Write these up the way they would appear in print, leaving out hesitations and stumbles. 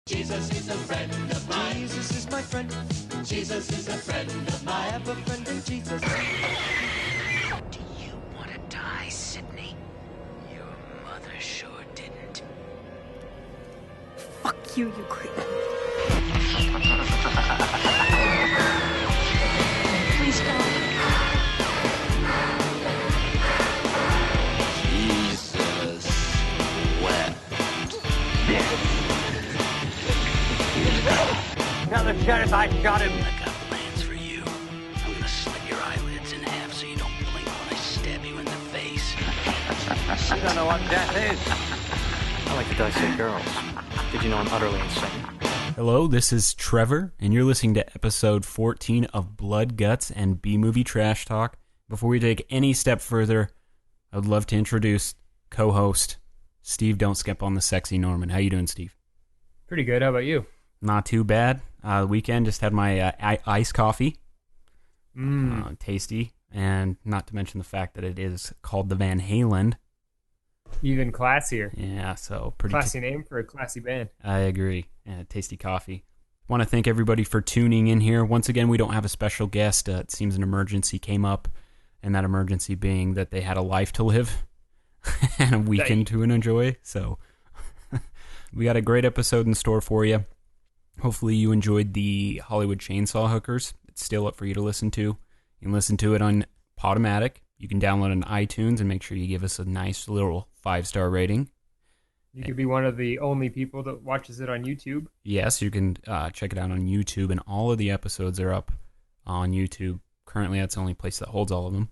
Jesus is a friend of mine. Jesus is my friend. Jesus is a friend of I mine. have a friend in Jesus. Do you want to die, Sydney? Your mother sure didn't. Fuck you, you creep. Please don't. Jesus wept. Now the sheriff, I got him. I got plans for you. I'm gonna slit your eyelids in half so you don't blink when I stab you in the face. You don't know what death is. I like to dissect girls. Did you know I'm utterly insane? Hello, this is Trevor, and you're listening to episode 14 of Blood, Guts, and B-Movie Trash Talk. Before we take any step further, I would love to introduce co-host Steve Don't Skip on the Sexy Norman. How you doing, Steve? Pretty good. How about you? Not too bad. The weekend, just had my iced coffee. Tasty, and not to mention the fact that it is called the Van Halen. Even classier. Yeah, so pretty Classy name for a classy band. I agree. Tasty coffee. Want to thank everybody for tuning in here. Once again, we don't have a special guest. It seems an emergency came up, and that emergency being that they had a life to live and a weekend to enjoy. So we got a great episode in store for you. Hopefully you enjoyed the Hollywood Chainsaw Hookers. It's still up for you to listen to. You can listen to it on Podomatic. You can download it on iTunes and make sure you give us a nice little 5-star rating. You could be one of the only people that watches it on YouTube. Yes, you can check it out on YouTube, and all of the episodes are up on YouTube. Currently, that's the only place that holds all of them.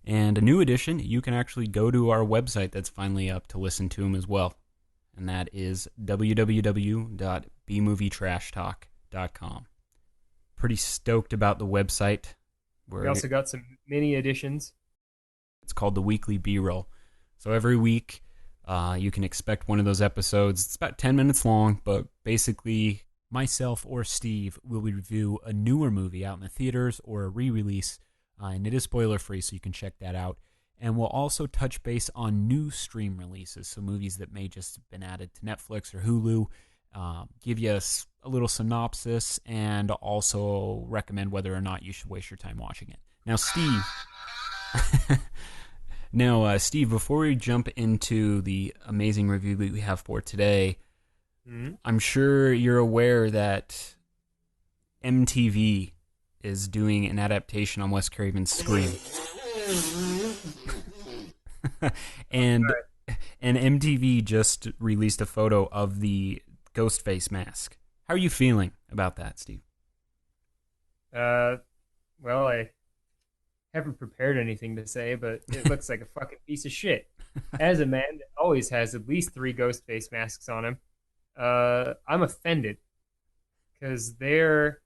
And a new addition, you can actually go to our website that's finally up to listen to them as well. And that is www.bmovietrashtalk.com. Pretty stoked about the website. We also got some mini editions. It's called the Weekly B-Roll. So every week, you can expect one of those episodes. It's about 10 minutes long, but basically, myself or Steve will review a newer movie out in the theaters or a re-release, and it is spoiler-free, so you can check that out. And we'll also touch base on new stream releases, so movies that may just have been added to Netflix or Hulu, give you a little synopsis, and also recommend whether or not you should waste your time watching it. Now, Steve, before we jump into the amazing review that we have for today, I'm sure you're aware that MTV is doing an adaptation on Wes Craven's Scream. and MTV just released a photo of the Ghostface mask. How are you feeling about that, Steve? Well, I haven't prepared anything to say, but it looks like a fucking piece of shit. As a man that always has at least 3 Ghostface masks on him, I'm offended. Because it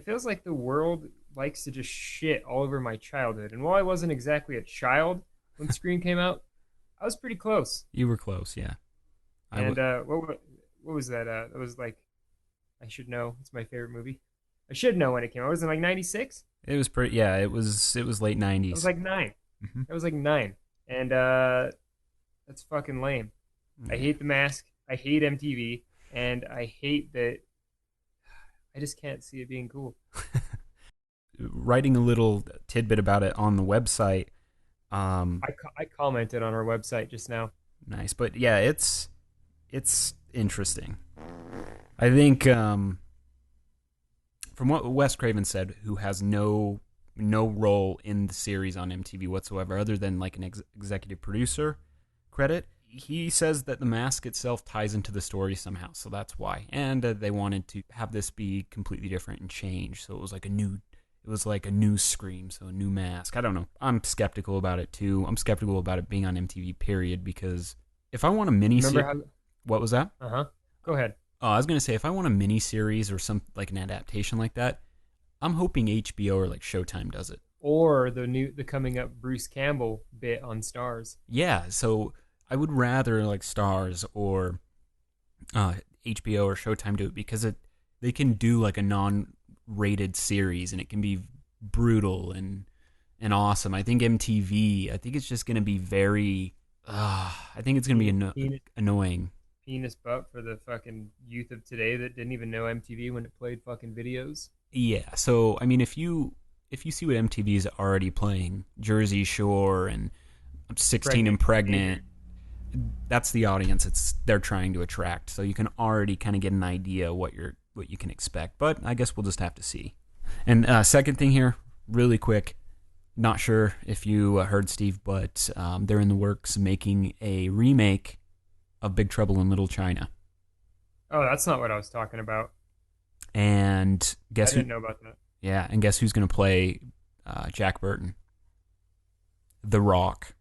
feels like the world likes to just shit all over my childhood. And while I wasn't exactly a child when Scream came out, I was pretty close. You were close, yeah. And what was that? It was like, I should know. It's my favorite movie. I should know when it came out. Was it like 96? It was pretty. Yeah, it was late 90s. It was like 9. Mm-hmm. It was like 9, and that's fucking lame. Mm-hmm. I hate the mask. I hate MTV, and I hate that. I just can't see it being cool. Writing a little tidbit about it on the website. I commented on our website just now. Nice, but yeah, it's interesting. I think from what Wes Craven said, who has no role in the series on MTV whatsoever, other than like an executive producer credit, he says that the mask itself ties into the story somehow, so that's why. And they wanted to have this be completely different and change, so it was like a new Scream, so a new mask. I don't know. I'm skeptical about it too. I'm skeptical about it being on MTV, period, because if I want a mini-series... What was that? Go ahead. Oh, I was going to say, if I want a mini-series or some like an adaptation like that, I'm hoping HBO or like Showtime does it. Or the coming up Bruce Campbell bit on Starz. Yeah, so I would rather like Starz or HBO or Showtime do it, because they can do like a non-rated series and it can be brutal and awesome. I think MTV, it's just going to be very I think it's going to be annoying. penis butt for the fucking youth of today that didn't even know MTV when it played fucking videos. Yeah, so I mean, if you see what MTV is already playing, Jersey Shore and 16 and Pregnant, that's the audience they're trying to attract. So you can already kind of get an idea what you can expect. But I guess we'll just have to see. And second thing here, really quick, not sure if you heard, Steve, but they're in the works making a remake of Big Trouble in Little China. Oh, that's not what I was talking about. And guess I didn't know about that. Yeah, and guess who's going to play Jack Burton? The Rock.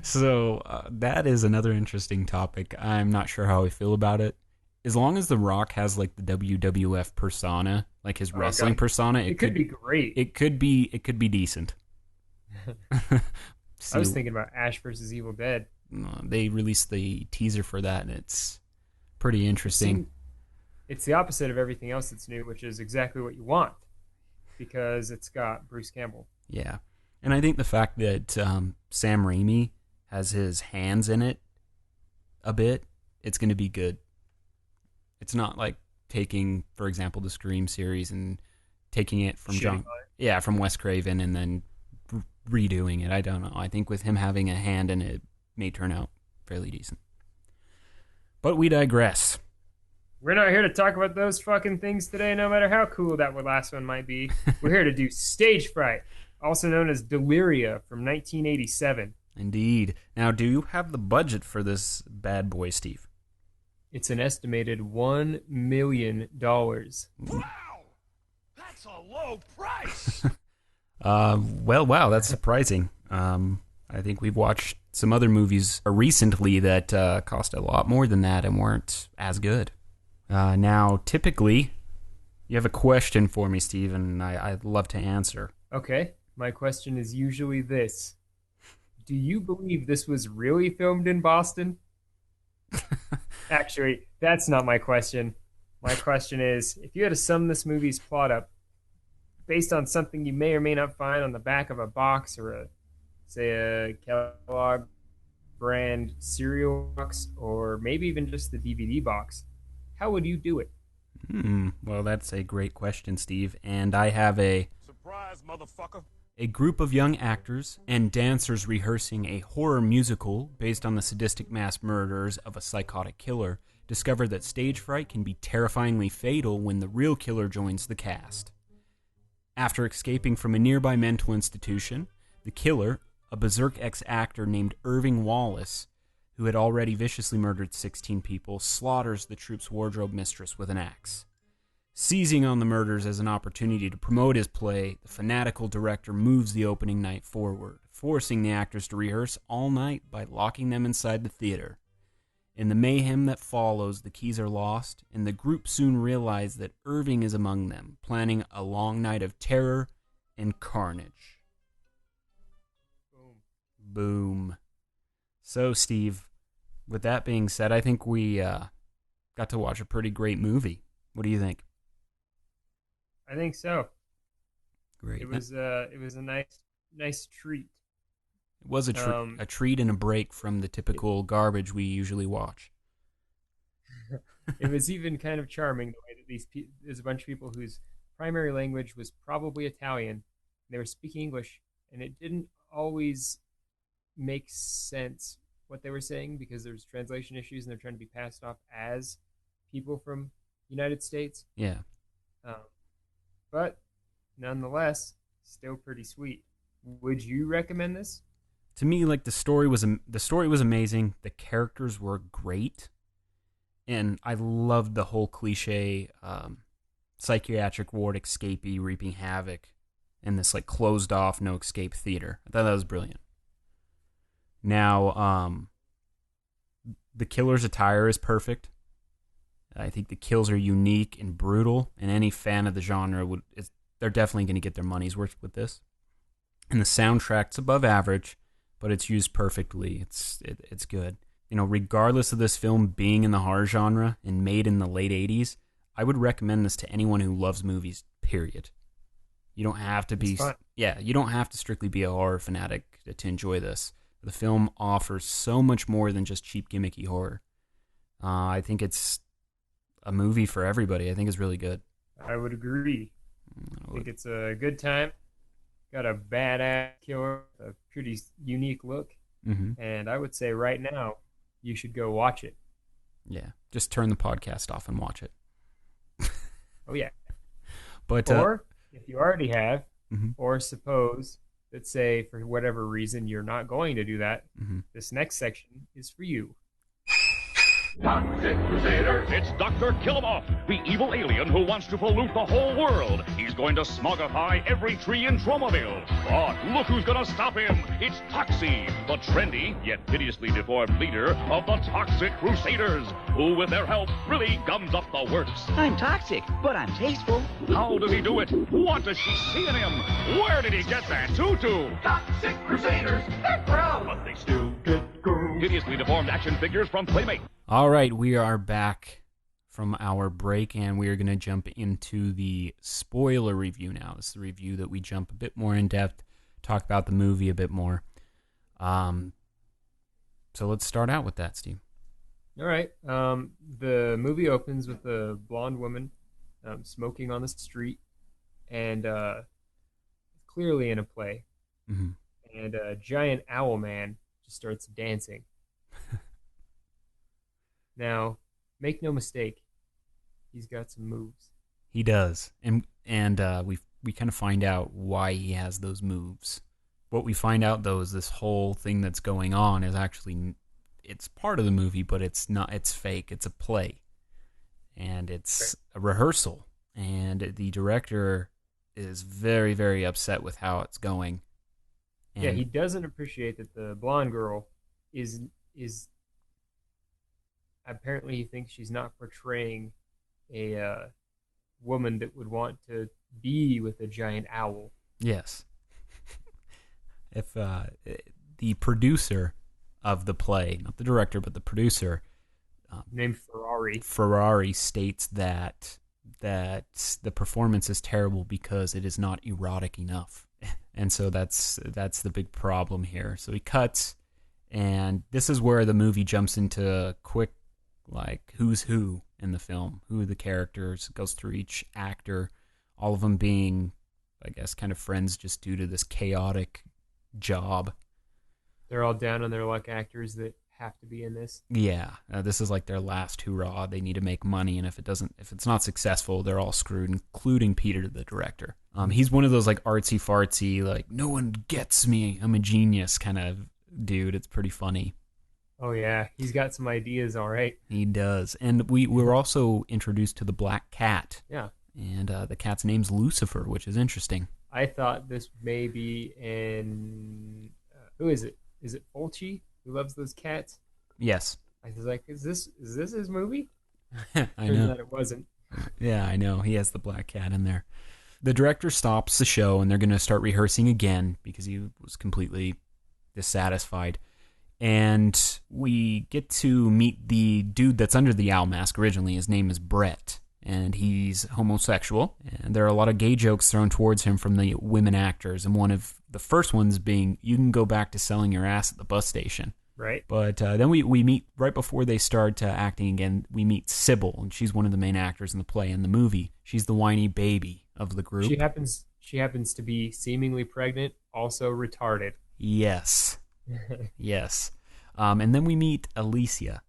So that is another interesting topic. I'm not sure how I feel about it. As long as The Rock has like the WWF persona, like his wrestling persona, it could be great. It could be decent. I was thinking about Ash versus Evil Dead. They released the teaser for that, and it's pretty interesting. It's the opposite of everything else that's new, which is exactly what you want, because it's got Bruce Campbell. Yeah, and I think the fact that Sam Raimi has his hands in it a bit, it's going to be good. It's not like taking, for example, the Scream series and taking it from from Wes Craven and then redoing it. I don't know. I think with him having a hand in it may turn out fairly decent. But we digress. We're not here to talk about those fucking things today, no matter how cool that last one might be. We're here to do Stage Fright, also known as Deliria, from 1987. Indeed. Now, do you have the budget for this bad boy, Steve? It's an estimated $1 million. Wow! That's a low price! Wow, that's surprising. I think we've watched some other movies recently that cost a lot more than that and weren't as good. Now, typically, you have a question for me, Steve, and I'd love to answer. Okay, my question is usually this. Do you believe this was really filmed in Boston? Actually, that's not my question. My question is, if you had to sum this movie's plot up based on something you may or may not find on the back of a box or say a Kellogg brand cereal box, or maybe even just the DVD box, how would you do it? Well, that's a great question, Steve. And I have a Surprise, motherfucker! A group of young actors and dancers rehearsing a horror musical based on the sadistic mass murders of a psychotic killer discover that stage fright can be terrifyingly fatal when the real killer joins the cast. After escaping from a nearby mental institution, the killer, a berserk ex-actor named Irving Wallace, who had already viciously murdered 16 people, slaughters the troupe's wardrobe mistress with an axe. Seizing on the murders as an opportunity to promote his play, the fanatical director moves the opening night forward, forcing the actors to rehearse all night by locking them inside the theater. In the mayhem that follows, the keys are lost, and the group soon realize that Irving is among them, planning a long night of terror and carnage. Boom. So, Steve, with that being said, I think we got to watch a pretty great movie. What do you think? I think so. Great. It was a nice treat. It was a treat and a break from the typical garbage we usually watch. It was even kind of charming the way that there's a bunch of people whose primary language was probably Italian. They were speaking English, and it didn't always make sense what they were saying because there's translation issues, and they're trying to be passed off as people from United States. Yeah. But nonetheless, still pretty sweet. Would you recommend this? To me, like the story was amazing. The characters were great, and I loved the whole cliche psychiatric ward escapee wreaking havoc in this like closed off, no escape theater. I thought that was brilliant. Now, the killer's attire is perfect. I think the kills are unique and brutal, and any fan of the genre they're definitely going to get their money's worth with this. And the soundtrack's above average, but it's used perfectly. It's good. You know, regardless of this film being in the horror genre and made in the late 80s, I would recommend this to anyone who loves movies, period. You don't have to be... Yeah, you don't have to strictly be a horror fanatic to enjoy this. The film offers so much more than just cheap gimmicky horror. I think it's a movie for everybody. I think it's really good. I would agree. I think it's a good time. Got a badass killer, a pretty unique look. Mm-hmm. And I would say right now, you should go watch it. Yeah, just turn the podcast off and watch it. Oh, yeah. But Or, if you already have, mm-hmm. or suppose that, say, for whatever reason, you're not going to do that, Mm-hmm. this next section is for you. Toxic Crusader. It's Dr. Killamoff, the evil alien who wants to pollute the whole world. He's going to smogify every tree in Tromaville. But look who's going to stop him. It's Toxie, the trendy yet hideously deformed leader of the Toxic Crusaders, who with their help really gums up the works. I'm toxic, but I'm tasteful. How does he do it? What does she see in him? Where did he get that tutu? Toxic Crusaders, they're proud, but they still get girls. Hideously deformed action figures from Playmate. All right, we are back from our break, and we are going to jump into the spoiler review now. This is the review that we jump a bit more in depth, talk about the movie a bit more. So let's start out with that, Steve. All right. The movie opens with a blonde woman smoking on the street, and clearly in a play. Mm-hmm. And a giant owl man just starts dancing. Now, make no mistake, he's got some moves. He does, and we kind of find out why he has those moves. What we find out though is this whole thing that's going on is actually it's part of the movie, but it's not. It's fake. It's a play, and it's a rehearsal. And the director is very, very upset with how it's going. And yeah, he doesn't appreciate that the blonde girl is. Apparently, he thinks she's not portraying a woman that would want to be with a giant owl. Yes. If the producer of the play, not the director, but the producer, named Ferrari states that the performance is terrible because it is not erotic enough, and so that's the big problem here. So he cuts, and this is where the movie jumps into quick. Like, who's who in the film, who are the characters, goes through each actor, all of them being, I guess, kind of friends just due to this chaotic job. They're all down on their luck actors that have to be in this. Yeah, this is like their last hurrah. They need to make money, and if it's not successful, they're all screwed, including Peter, the director. He's one of those like artsy fartsy, like no one gets me, I'm a genius kind of dude. It's pretty funny. Oh, yeah. He's got some ideas, all right. He does. And we were also introduced to the black cat. Yeah. And the cat's name's Lucifer, which is interesting. I thought this may be who is it? Is it Fulci who loves those cats? Yes. I was like, is this his movie? I Turns know. out it wasn't. Yeah, I know. He has the black cat in there. The director stops the show, and they're going to start rehearsing again because he was completely dissatisfied. And we get to meet the dude that's under the owl mask originally. His name is Brett, and he's homosexual. And there are a lot of gay jokes thrown towards him from the women actors. And one of the first ones being, you can go back to selling your ass at the bus station. Right. But then we meet, right before they start acting again, we meet Sybil, and she's one of the main actors in the play and the movie. She's the whiny baby of the group. She happens to be seemingly pregnant, also retarded. Yes. Yes. And then we meet Alicia.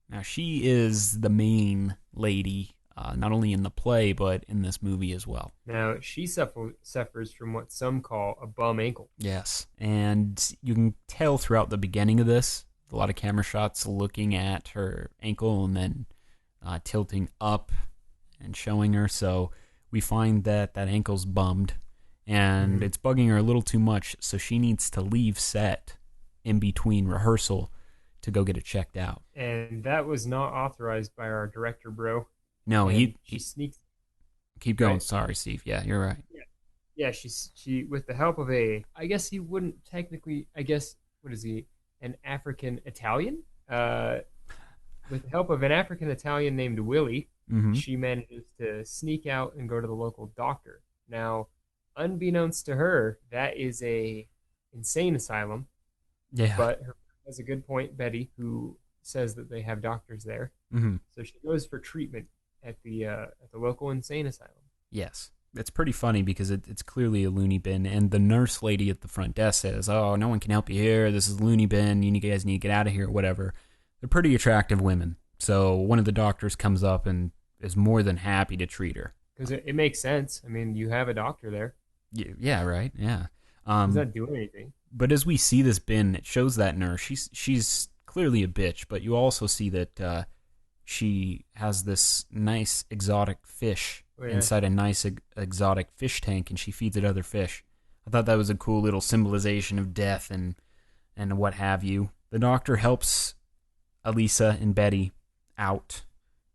Now, she is the main lady, not only in the play, but in this movie as well. Now, she suffers from what some call a bum ankle. Yes. And you can tell throughout the beginning of this, a lot of camera shots looking at her ankle and then tilting up and showing her. So we find that ankle's bummed, and it's bugging her a little too much, so she needs to leave set in between rehearsal to go get it checked out. And that was not authorized by our director, bro. No, she sneaks. Keep going. Right. Sorry, Steve. Yeah, you're right. Yeah, she with the help of I guess he wouldn't technically, what is he, an African Italian? With the help of an African Italian named Willie, she manages to sneak out and go to the local doctor. Now, unbeknownst to her, that is a insane asylum. Yeah. But her has a good point, Betty, who says that they have doctors there. Mm-hmm. So she goes for treatment at the local insane asylum. Yes. It's pretty funny because it's clearly a loony bin, and the nurse lady at the front desk says, "Oh, no one can help you here. This is a loony bin. You guys need to get out of here," whatever. They're pretty attractive women. So one of the doctors comes up and is more than happy to treat her. Because it makes sense. I mean, you have a doctor there. Yeah, right. Yeah. He's not doing anything. But as we see this bin, it shows that nurse. She's clearly a bitch, but you also see that she has this nice exotic fish inside a nice exotic fish tank, and she feeds it other fish. I thought that was a cool little symbolization of death and what have you. The doctor helps Elisa and Betty out,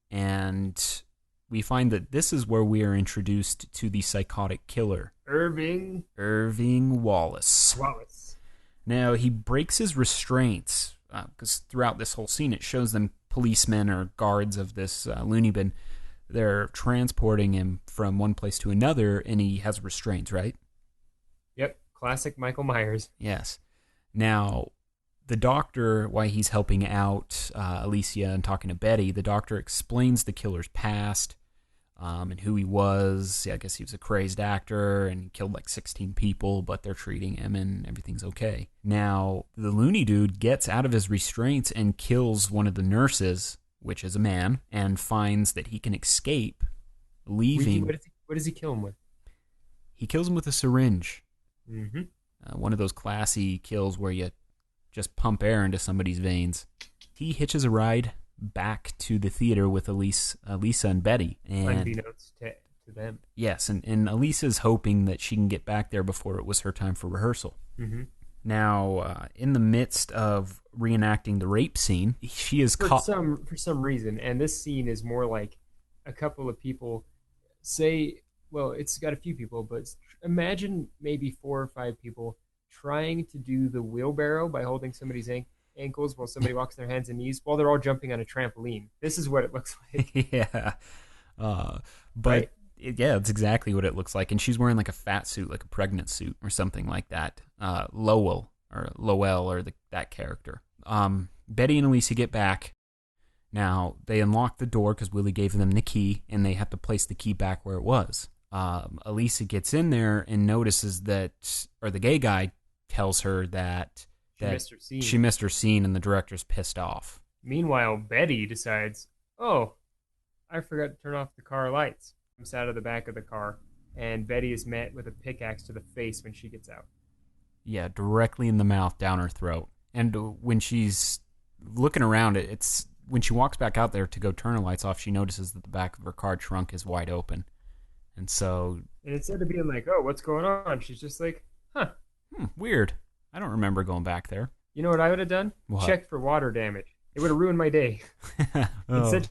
and we find that this is where we are introduced to the psychotic killer. Irving Wallace. Now, he breaks his restraints, because throughout this whole scene, it shows them policemen or guards of this loony bin. They're transporting him from one place to another, and he has restraints, right? Yep, classic Michael Myers. Yes. Now, the doctor, while he's helping out Alicia and talking to Betty, the doctor explains the killer's past and who he was. I guess he was a crazed actor and killed like 16 people, but they're treating him and everything's okay. Now, the loony dude gets out of his restraints and kills one of the nurses, which is a man, and finds that he can escape, leaving... What does he kill him with? He kills him with a syringe. Mm-hmm. One of those classy kills where you just pump air into somebody's veins. He hitches a ride back to the theater with Lisa and Betty. And unbeknownst to them. Yes, and Elisa's hoping that she can get back there before it was her time for rehearsal. Mm-hmm. Now, in the midst of reenacting the rape scene, she is caught... For some reason, and this scene is more like a couple of people say... Well, it's got a few people, but imagine maybe 4 or 5 people trying to do the wheelbarrow by holding somebody's ankles while somebody walks their hands and knees while they're all jumping on a trampoline. This is what it looks like. Yeah. But right? It's exactly what it looks like. And she's wearing like a fat suit, like a pregnant suit or something like that. Lowell or that character. Betty and Alicia get back. Now, they unlock the door because Willie gave them the key, and they have to place the key back where it was. Alicia gets in there and notices that, or the gay guy tells her that she missed her scene and the director's pissed off. Meanwhile, Betty decides, oh, I forgot to turn off the car lights. Comes out of the back of the car, and Betty is met with a pickaxe to the face when she gets out. Yeah, directly in the mouth, down her throat. And when she's looking around, it's when she walks back out there to go turn her lights off, she notices that the back of her car trunk is wide open. And instead of being like, oh, what's going on? She's just like, weird. I don't remember going back there. You know what I would have done? What? Checked for water damage. It would have ruined my day. Instead,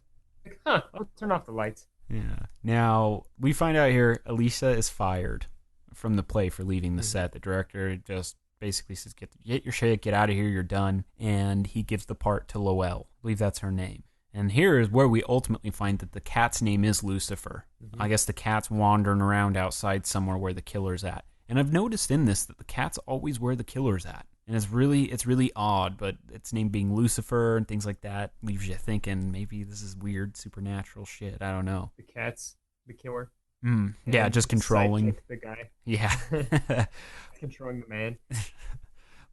I'll turn off the lights. Yeah. Now, we find out here, Alicia is fired from the play for leaving the set. The director just basically says, get your shit, get out of here, you're done. And he gives the part to Lowell. I believe that's her name. And here is where we ultimately find that the cat's name is Lucifer. Mm-hmm. I guess the cat's wandering around outside somewhere where the killer's at. And I've noticed in this that the cat's always where the killer's at. And it's really odd, but its name being Lucifer and things like that leaves you thinking maybe this is weird supernatural shit. I don't know. The cat's the killer. Yeah, just controlling the guy. Yeah. Controlling the man.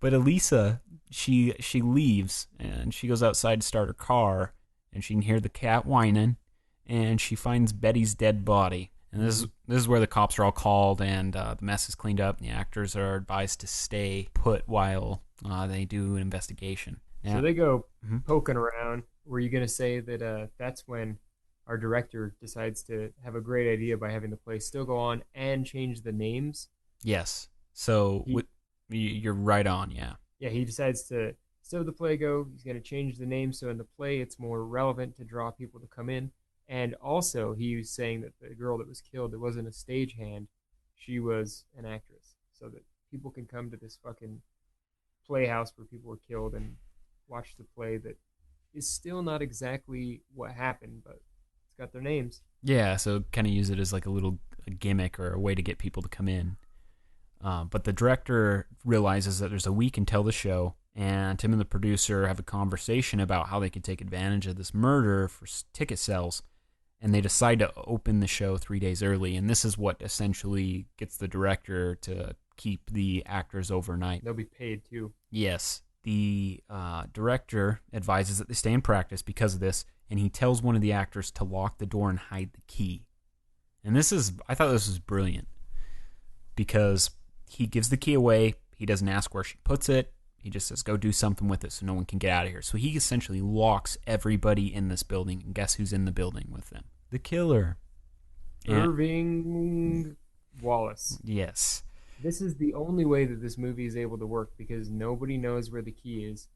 But Elisa, she leaves and she goes outside to start her car. And she can hear the cat whining, and she finds Betty's dead body. And this is where the cops are all called, and the mess is cleaned up, and the actors are advised to stay put while they do an investigation. Now, so they go poking around. Were you going to say that that's when our director decides to have a great idea by having the play still go on and change the names? Yes. So you're right on, yeah. Yeah, he decides to... So the play go, he's going to change the name so in the play it's more relevant to draw people to come in. And also he was saying that the girl that was killed, it wasn't a stagehand, she was an actress. So that people can come to this fucking playhouse where people were killed and watch the play that is still not exactly what happened, but it's got their names. Yeah, so kind of use it as like a little gimmick or a way to get people to come in. But the director realizes that there's a week until the show, and Tim and the producer have a conversation about how they could take advantage of this murder for ticket sales, and they decide to open the show 3 days early, and this is what essentially gets the director to keep the actors overnight. They'll be paid, too. Yes. The director advises that they stay in practice because of this, and he tells one of the actors to lock the door and hide the key. And I thought this was brilliant, because he gives the key away, he doesn't ask where she puts it, he just says, go do something with it so no one can get out of here. So he essentially locks everybody in this building, and guess who's in the building with them? The killer. Irving Wallace. Yes. This is the only way that this movie is able to work, because nobody knows where the key is.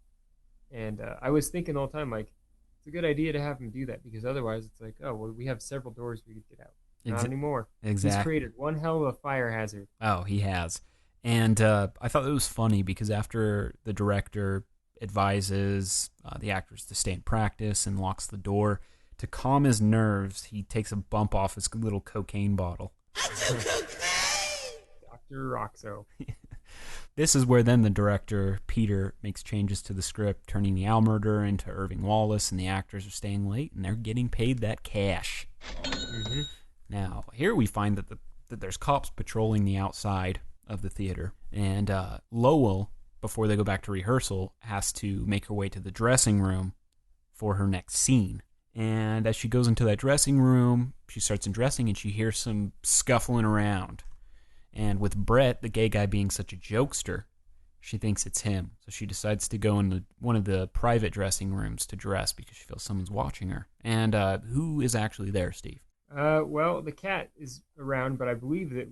And I was thinking all the time, like, it's a good idea to have him do that, because otherwise it's like, oh, well, we have several doors we could get out. Not anymore. Exactly. He's created one hell of a fire hazard. Oh, he has. And I thought it was funny, because after the director advises the actors to stay in practice and locks the door, to calm his nerves, he takes a bump off his little cocaine bottle. Dr. Roxo. This is where then the director, Peter, makes changes to the script, turning the Al murder into Irving Wallace, and the actors are staying late, and they're getting paid that cash. Mm-hmm. Now, here we find that there's cops patrolling the outside of the theater, and Lowell, before they go back to rehearsal, has to make her way to the dressing room for her next scene. And as she goes into that dressing room, she starts undressing, and she hears some scuffling around. And with Brett, the gay guy, being such a jokester, she thinks it's him. So she decides to go into one of the private dressing rooms to dress because she feels someone's watching her. And who is actually there, Steve? Well, the cat is around, but I believe that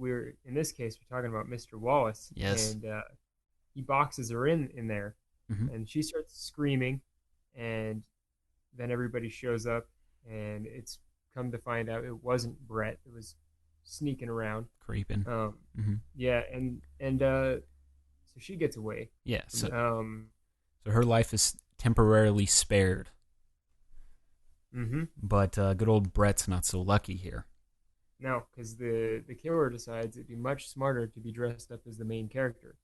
in this case, we're talking about Mr. Wallace. Yes. And he boxes her in there, Mm-hmm. and she starts screaming, and then everybody shows up, and it's come to find out it wasn't Brett. It was sneaking around. Creeping. Mm-hmm. Yeah, and so she gets away. Yeah, so her life is temporarily spared. Mm-hmm. But good old Brett's not so lucky here. No, because the killer decides it'd be much smarter to be dressed up as the main character.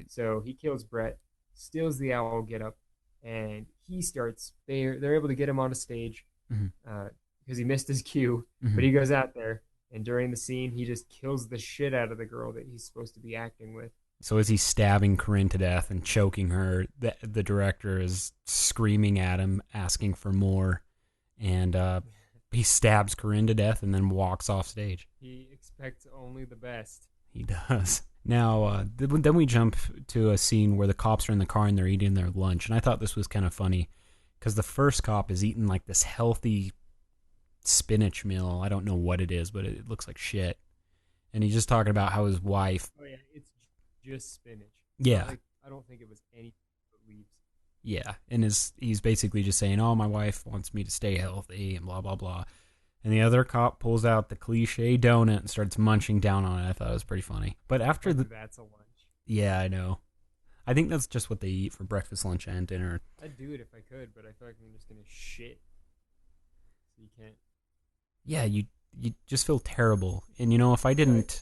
So he kills Brett, steals the owl getup, and he starts. They're able to get him on a stage because he missed his cue. Mm-hmm. But he goes out there, and during the scene, he just kills the shit out of the girl that he's supposed to be acting with. So as he's stabbing Corinne to death and choking her, the director is screaming at him, asking for more. And he stabs Corinne to death and then walks off stage. He expects only the best. He does. Now, then we jump to a scene where the cops are in the car and they're eating their lunch. And I thought this was kind of funny because the first cop is eating like this healthy spinach meal. I don't know what it is, but it looks like shit. And he's just talking about how his wife... Oh, yeah, it's just spinach. Yeah. I don't think it was anything but leaves. Yeah, and he's basically just saying, oh, my wife wants me to stay healthy and blah, blah, blah. And the other cop pulls out the cliche donut and starts munching down on it. I thought it was pretty funny. But after That's a lunch. Yeah, I know. I think that's just what they eat for breakfast, lunch, and dinner. I'd do it if I could, but I feel like I'm just going to shit. So you can't. Yeah, you just feel terrible. And, you know, if I didn't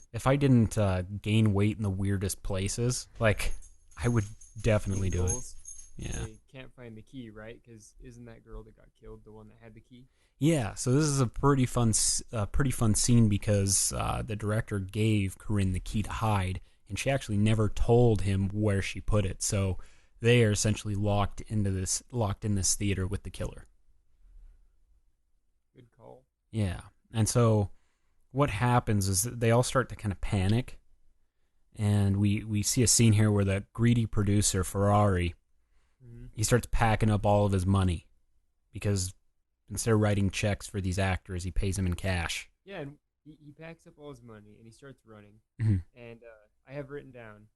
gain weight in the weirdest places, like, I would definitely do it. Yeah. They can't find the key, right? Because isn't that girl that got killed the one that had the key? Yeah, so this is a pretty fun scene because the director gave Corinne the key to hide, and she actually never told him where she put it. So they are essentially locked in this theater with the killer. Good call. Yeah, and so what happens is that they all start to kind of panic, and we see a scene here where the greedy producer Ferrari. He starts packing up all of his money because instead of writing checks for these actors, he pays them in cash. Yeah, and he packs up all his money and he starts running. Mm-hmm. And I have written down,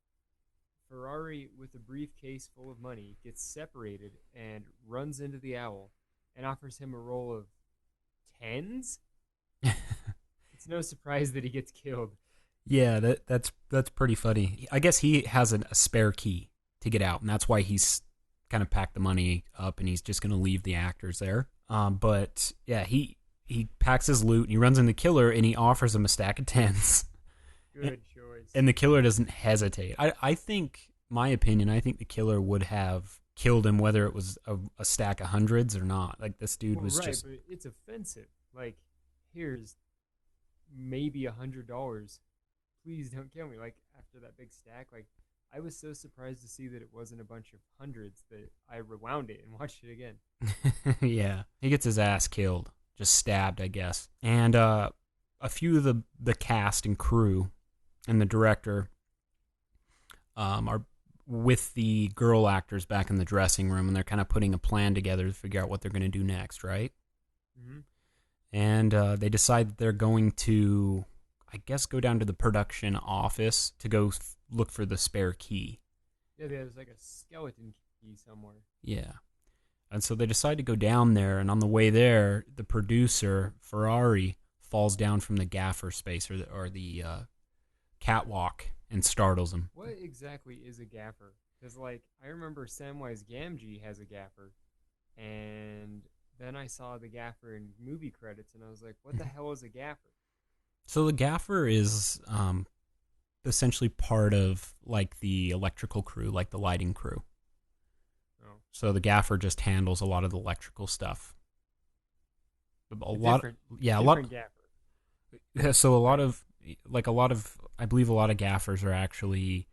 Ferrari with a briefcase full of money gets separated and runs into the owl and offers him a roll of tens. It's no surprise that he gets killed. Yeah, that's pretty funny. I guess he has a spare key to get out, and that's why he's kind of packed the money up and he's just going to leave the actors there. But yeah, he packs his loot and he runs in the killer and he offers him a stack of tens. Good choice. face. And the killer doesn't hesitate. I think, my opinion, I think the killer would have killed him whether it was a stack of hundreds or not. Like, this dude was right, just... but it's offensive. Like, here's maybe $100. Please don't kill me. Like, after that big stack, like, I was so surprised to see that it wasn't a bunch of hundreds that I rewound it and watched it again. Yeah. He gets his ass killed. Just stabbed, I guess. And a few of the cast and crew and the director are with the girl actors back in the dressing room, and they're kind of putting a plan together to figure out what they're going to do next, right? Mm-hmm. And they decide that they're going to, I guess, go down to the production office to go look for the spare key. Yeah, there's like a skeleton key somewhere. Yeah. And so they decide to go down there, and on the way there, the producer, Ferrari, falls down from the gaffer space or the catwalk and startles him. What exactly is a gaffer? Because, like, I remember Samwise Gamgee has a gaffer, and then I saw the gaffer in movie credits, and I was like, what the hell is a gaffer? So the gaffer is essentially part of, like, the electrical crew, like the lighting crew. Oh. So the gaffer just handles a lot of the electrical stuff. Different gaffer. So a lot of, I believe a lot of gaffers are actually,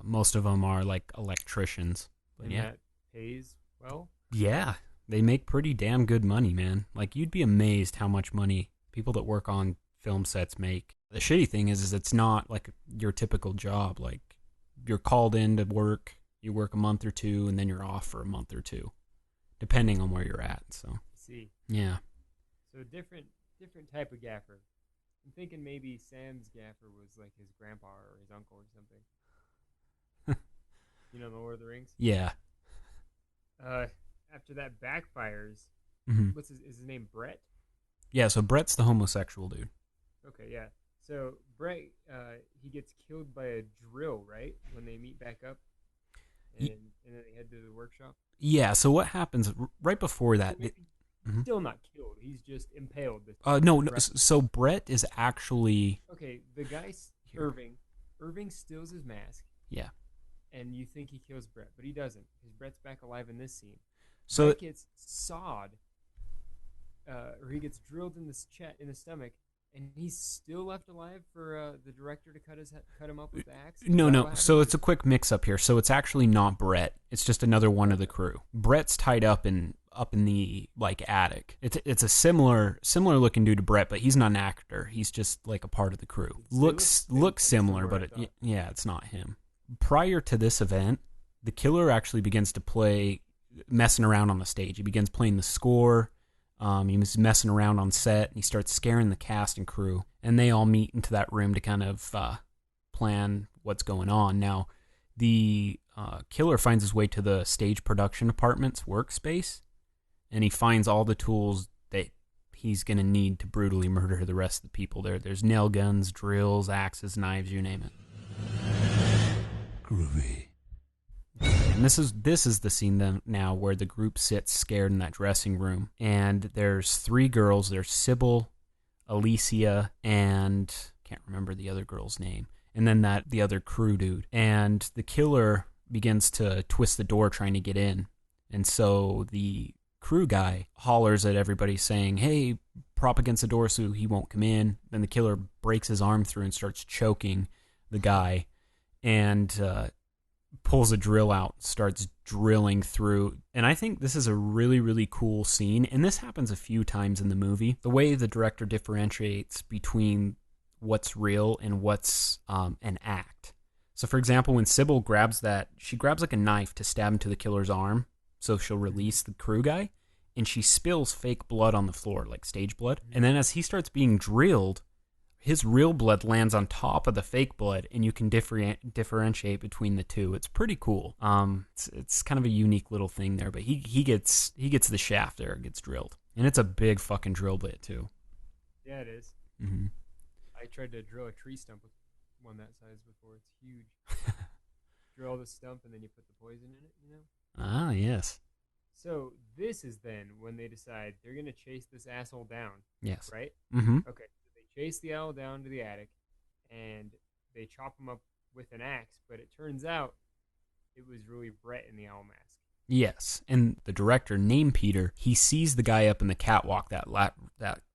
most of them are like electricians. But And yeah. that pays well? Yeah, they make pretty damn good money, man. Like, you'd be amazed how much money people that work on film sets make. The shitty thing is it's not like your typical job. Like, you're called in to work, you work a month or two, and then you're off for a month or two, depending on where you're at. So, See. yeah. So different type of gaffer. I'm thinking maybe Sam's gaffer was like his grandpa or his uncle or something. You know, the Lord of the Rings? Yeah. After that backfires, Mm-hmm. is his name Brett? Yeah, so Brett's the homosexual dude. Okay, yeah. So Brett, he gets killed by a drill, right? When they meet back up, and then they head to the workshop. Yeah. So what happens right before that? Still not killed. He's just impaled. No. So Brett is actually... Okay, the guy Irving steals his mask. Yeah. And you think he kills Brett, but he doesn't, because Brett's back alive in this scene. So Brett gets sawed, or he gets drilled in the stomach, and he's still left alive for the director to cut him up with the axe. No. So it's a quick mix-up here. So it's actually not Brett. It's just another one of the crew. Brett's tied up in the, like, attic. It's a similar looking dude to Brett, but he's not an actor. He's just like a part of the crew. Looks similar, but it's not him. Prior to this event, the killer actually begins to play, messing around on the stage. He begins playing the score. He was messing around on set, and he starts scaring the cast and crew. And they all meet into that room to kind of plan what's going on. Now, the killer finds his way to the stage production department's workspace, and he finds all the tools that he's going to need to brutally murder the rest of the people there. There's nail guns, drills, axes, knives, you name it. Groovy. And this is the scene then now where the group sits scared in that dressing room, and there's three girls. There's Sybil, Alicia, and can't remember the other girl's name, and then the other crew dude. And the killer begins to twist the door trying to get in, and so the crew guy hollers at everybody saying, "Hey, prop against the door so he won't come in." Then the killer breaks his arm through and starts choking the guy, and pulls a drill out, starts drilling through. And I think this is a really, really cool scene, and this happens a few times in the movie. The way the director differentiates between what's real and what's an act. So, for example, when Sybil she grabs like a knife to stab into the killer's arm, so she'll release the crew guy, and she spills fake blood on the floor, like stage blood. And then as he starts being drilled, his real blood lands on top of the fake blood, and you can differentiate between the two. It's pretty cool. It's kind of a unique little thing there, but he gets the shaft there, gets drilled, and it's a big fucking drill bit too. Yeah, it is. Mm-hmm. I tried to drill a tree stump with one that size before. It's huge. Drill the stump, and then you put the poison in it. You know. Ah, yes. So this is then when they decide they're gonna chase this asshole down. Yes. Right. Mm-hmm. Okay. Chase the owl down to the attic, and they chop him up with an axe, but it turns out it was really Brett in the owl mask. Yes, and the director, named Peter, he sees the guy up in the catwalk, that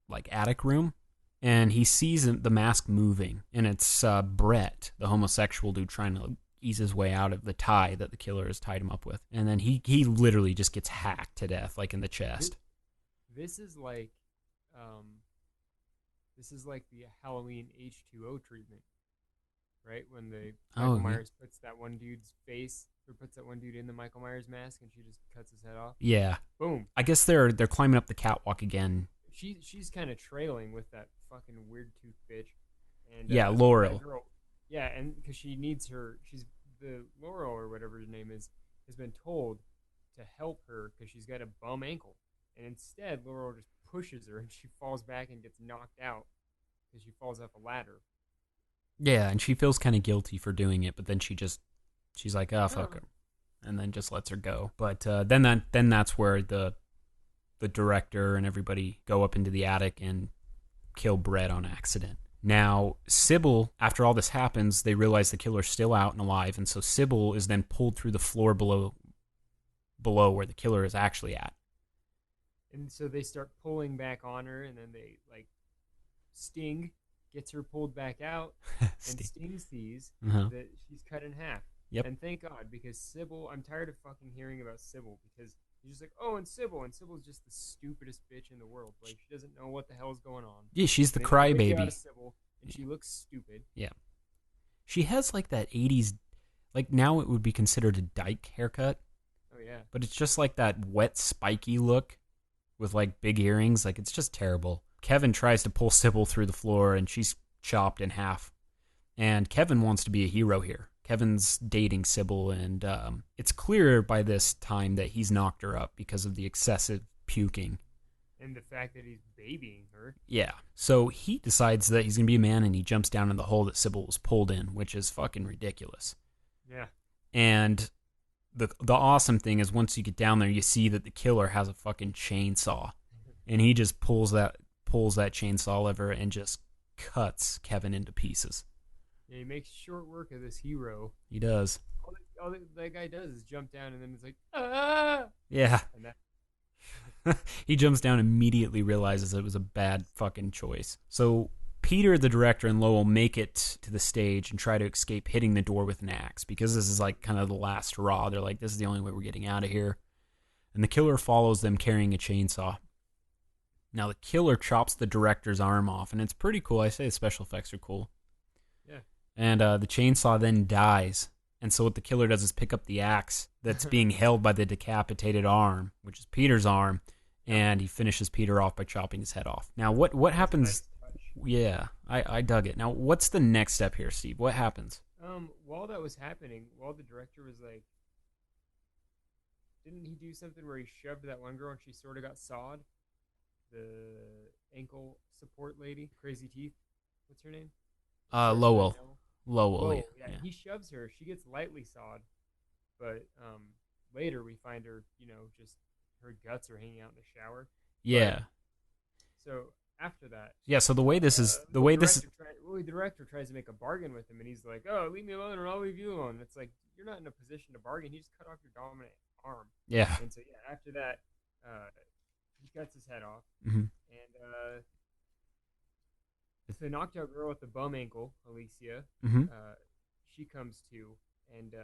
like attic room, and he sees the mask moving, and it's Brett, the homosexual dude, trying to ease his way out of the tie that the killer has tied him up with, and then he literally just gets hacked to death, like in the chest. This is like the Halloween H2O treatment, right? When Michael Myers puts that one dude's face, or puts that one dude in the Michael Myers mask, and she just cuts his head off. Yeah. Boom. I guess they're climbing up the catwalk again. She's kind of trailing with that fucking weird tooth bitch. And yeah, Laurel. Girl, yeah, and because she needs her, the Laurel or whatever her name is, has been told to help her because she's got a bum ankle, and instead Laurel just pushes her and she falls back and gets knocked out because she falls off a ladder. Yeah, and she feels kind of guilty for doing it, but then she's like, oh, fuck her, and then just lets her go. But then that's where the director and everybody go up into the attic and kill Brett on accident. Now, Sybil, after all this happens, they realize the killer's still out and alive, and so Sybil is then pulled through the floor below where the killer is actually at. And so they start pulling back on her, and then they, like, Sting gets her pulled back out, and Sting sees that she's cut in half. Yep. And thank God, because Sybil, I'm tired of fucking hearing about Sybil, because he's just like, oh, and Sybil's just the stupidest bitch in the world. Like, she doesn't know what the hell's going on. Yeah, she's the crybaby. Sybil, and she looks stupid. Yeah. She has, like, that 80s, like, now it would be considered a dyke haircut. Oh, yeah. But it's just like that wet, spiky look with, like, big earrings. Like, it's just terrible. Kevin tries to pull Sybil through the floor, and she's chopped in half. And Kevin wants to be a hero here. Kevin's dating Sybil, and it's clear by this time that he's knocked her up because of the excessive puking. And the fact that he's babying her. Yeah. So he decides that he's going to be a man, and he jumps down in the hole that Sybil was pulled in, which is fucking ridiculous. Yeah. And the awesome thing is once you get down there, you see that the killer has a fucking chainsaw. And he just pulls that chainsaw lever and just cuts Kevin into pieces. Yeah, he makes short work of this hero. He does. All that guy does is jump down, and then it's like, ah! Yeah. And that... He jumps down, immediately realizes it was a bad fucking choice. So Peter, the director, and Lowell make it to the stage and try to escape hitting the door with an axe, because this is like kind of the last straw. They're like, this is the only way we're getting out of here. And the killer follows them carrying a chainsaw. Now the killer chops the director's arm off, and it's pretty cool. I say the special effects are cool. Yeah. And the chainsaw then dies. And so what the killer does is pick up the axe that's being held by the decapitated arm, which is Peter's arm, and he finishes Peter off by chopping his head off. Now, what happens? Nice. Yeah, I dug it. Now, what's the next step here, Steve? What happens? While that was happening, while the director was like, didn't he do something where he shoved that one girl and she sort of got sawed? The ankle support lady, crazy teeth. What's her name? Lowell. Yeah. He shoves her. She gets lightly sawed, but later we find her, just her guts are hanging out in the shower. Yeah. But, so after that. Yeah. So the director tries to make a bargain with him, and he's like, "Oh, leave me alone, or I'll leave you alone." It's like you're not in a position to bargain. He just cut off your dominant arm. Yeah. And so after that, he cuts his head off, and the knocked out girl with the bum ankle, Alicia, she comes to, and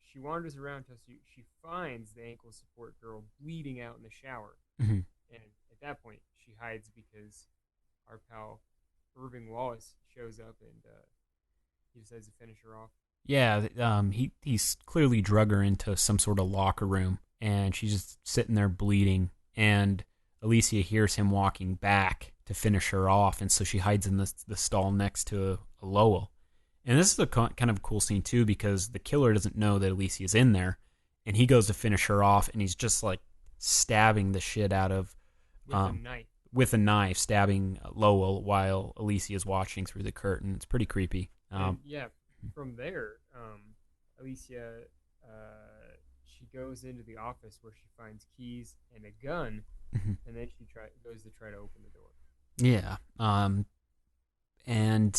she wanders around until she finds the ankle support girl bleeding out in the shower. And at that point, she hides because our pal Irving Wallace shows up, and he decides to finish her off. Yeah, he's clearly drug her into some sort of locker room, and she's just sitting there bleeding, and Alicia hears him walking back to finish her off, and so she hides in the stall next to a Lowell. And this is a kind of a cool scene, too, because the killer doesn't know that Alicia's in there, and he goes to finish her off, and he's just, like, stabbing the shit out of... With a knife, stabbing Lowell while Alicia's watching through the curtain. It's pretty creepy. From there, Alicia, she goes into the office where she finds keys and a gun, and then she goes to try to open the door. Yeah. And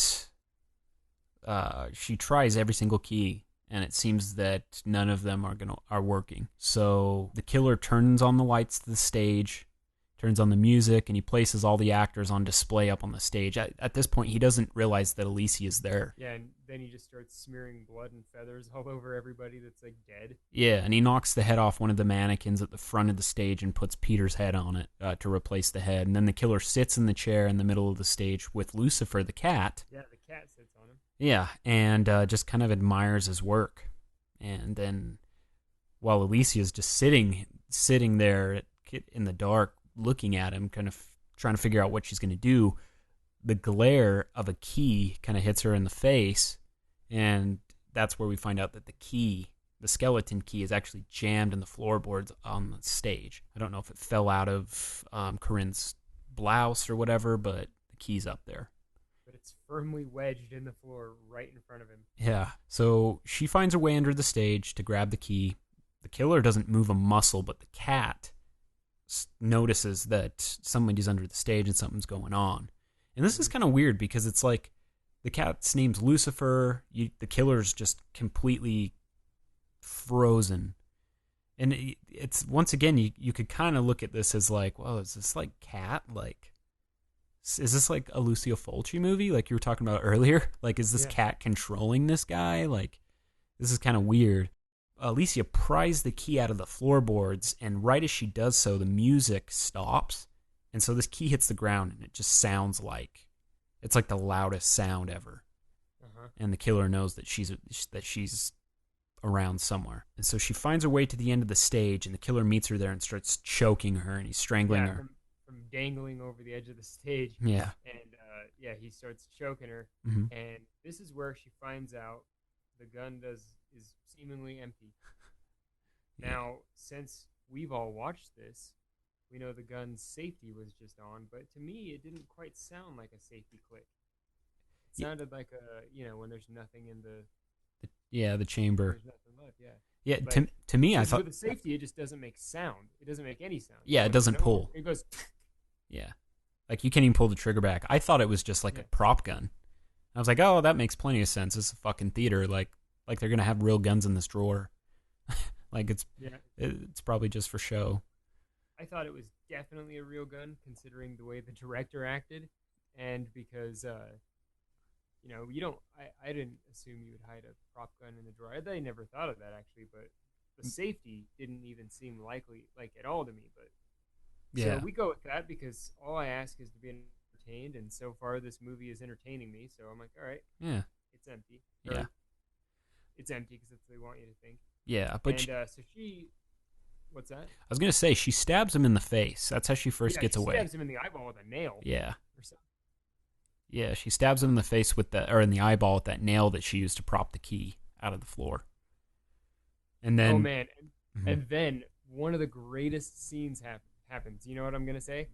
she tries every single key, and it seems that none of them are working. So the killer turns on the lights to the stage, turns on the music, and he places all the actors on display up on the stage. At this point, he doesn't realize that Alicia is there. Yeah, and then he just starts smearing blood and feathers all over everybody that's like dead. Yeah, and he knocks the head off one of the mannequins at the front of the stage and puts Peter's head on it to replace the head. And then the killer sits in the chair in the middle of the stage with Lucifer, the cat. Yeah, the cat sits on him. Yeah, and just kind of admires his work. And then while Alicia's just sitting there in the dark, looking at him, kind of trying to figure out what she's going to do, the glare of a key kind of hits her in the face, and that's where we find out that the skeleton key, is actually jammed in the floorboards on the stage. I don't know if it fell out of Corinne's blouse or whatever, but the key's up there. But it's firmly wedged in the floor right in front of him. Yeah, so she finds her way under the stage to grab the key. The killer doesn't move a muscle, but the cat notices that somebody's under the stage and something's going on. And this is kind of weird because it's like the cat's name's Lucifer. The killer's just completely frozen. And it's once again, you could kind of look at this as like, well, is this like Cat? Like, is this like a Lucio Fulci movie like you were talking about earlier? Like, is this cat controlling this guy? Like, this is kind of weird. Alicia pries the key out of the floorboards, and right as she does so, the music stops. And so this key hits the ground, and it just sounds like, it's like the loudest sound ever. Uh-huh. And the killer knows that she's around somewhere. And so she finds her way to the end of the stage, and the killer meets her there and starts choking her, and he's strangling her. From dangling over the edge of the stage. Yeah. And he starts choking her. Mm-hmm. And this is where she finds out the gun is seemingly empty. Now, since we've all watched this, we know the gun's safety was just on, but to me, it didn't quite sound like a safety click. It sounded like when there's nothing in the chamber. There's nothing left, yeah. Yeah, But to me, I thought with the safety, it just doesn't make sound. It doesn't make any sound. Yeah, it doesn't pull. It goes. Yeah, like you can't even pull the trigger back. I thought it was just like a prop gun. I was like, oh, that makes plenty of sense. It's a fucking theater. Like they're gonna have real guns in this drawer. Like it's probably just for show. I thought it was definitely a real gun, considering the way the director acted, and because you don't. I didn't assume you would hide a prop gun in the drawer. I never thought of that actually, but the safety didn't even seem likely, like at all to me. But so we go with that because all I ask is to be entertained, and so far this movie is entertaining me. So I'm like, all right, it's empty. Yeah, it's empty because that's what they want you to think. Yeah, but so she. What's that? I was gonna say she stabs him in the face. That's how she first gets away. She stabs him in the eyeball with a nail. Yeah. Yeah, she stabs him in the face in the eyeball with that nail that she used to prop the key out of the floor. And then, oh man, and then one of the greatest scenes happens. You know what I'm gonna say?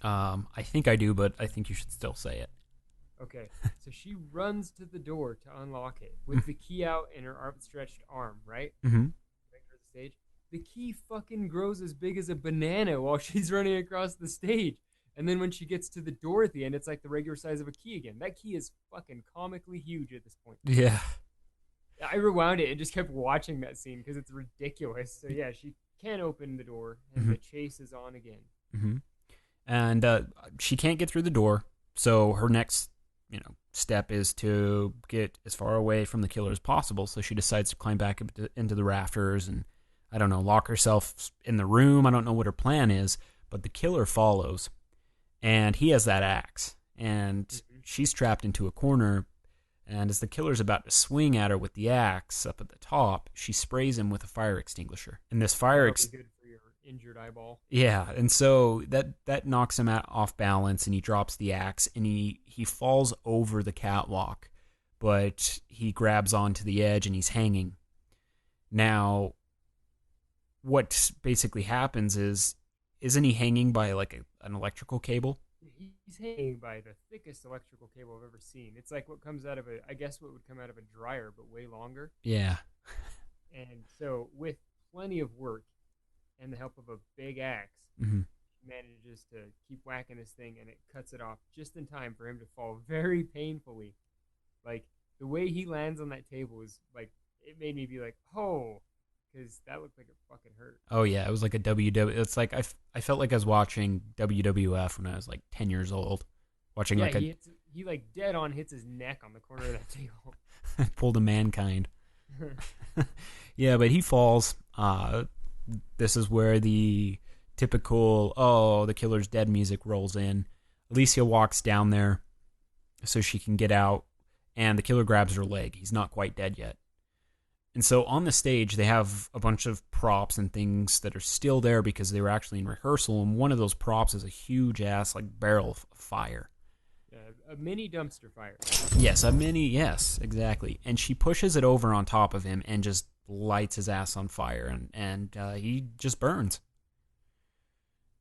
I think I do, but I think you should still say it. Okay, so she runs to the door to unlock it with the key out in her outstretched arm, right? Mm-hmm. Right for the stage. The key fucking grows as big as a banana while she's running across the stage. And then when she gets to the door at the end, it's like the regular size of a key again. That key is fucking comically huge at this point. Yeah. I rewound it and just kept watching that scene because it's ridiculous. So yeah, she can't open the door, and the chase is on again. Mm-hmm. And she can't get through the door, so her next step is to get as far away from the killer as possible. So she decides to climb back into the rafters and, I don't know, lock herself in the room. I don't know what her plan is, but the killer follows, and he has that axe, and she's trapped into a corner, and as the killer's about to swing at her with the axe up at the top, she sprays him with a fire extinguisher. And this fire good for your injured eyeball. Yeah, and so that knocks him off balance, and he drops the axe, and he falls over the catwalk, but he grabs onto the edge, and he's hanging. Now, what basically happens is, isn't he hanging by like an electrical cable? He's hanging by the thickest electrical cable I've ever seen. It's like what would come out of a dryer, but way longer. Yeah. And so with plenty of work and the help of a big axe, mm-hmm. he manages to keep whacking this thing, and it cuts it off just in time for him to fall very painfully. Like, the way he lands on that table is like, it made me be like, oh, because that looked like it fucking hurt. Oh yeah, it was like a WW. It's like I felt like I was watching WWF when I was like 10 years old, watching like he like dead on hits his neck on the corner of that table. pulled a Mankind. Yeah, but he falls. This is where the typical the killer's dead music rolls in. Alicia walks down there so she can get out, and the killer grabs her leg. He's not quite dead yet. And so on the stage, they have a bunch of props and things that are still there because they were actually in rehearsal, and one of those props is a huge-ass like barrel of fire. A mini dumpster fire. Yes, a mini, yes, exactly. And she pushes it over on top of him and just lights his ass on fire, and he just burns.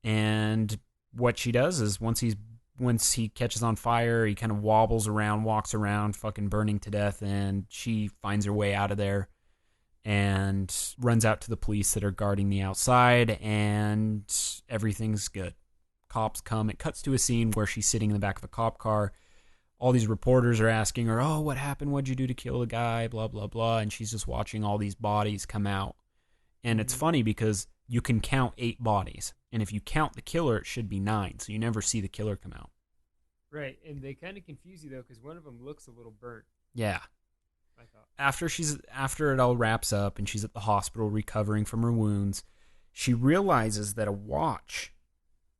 And what she does is once he catches on fire, he kind of wobbles around, walks around, fucking burning to death, and she finds her way out of there and runs out to the police that are guarding the outside, and everything's good. Cops come. It cuts to a scene where she's sitting in the back of a cop car. All these reporters are asking her, oh, what happened? What'd you do to kill the guy? Blah, blah, blah. And she's just watching all these bodies come out. And it's funny because you can count 8 bodies. And if you count the killer, it should be 9. So you never see the killer come out. Right. And they kind of confuse you, though, because one of them looks a little burnt. Yeah. I thought. After it all wraps up and she's at the hospital recovering from her wounds, she realizes that a watch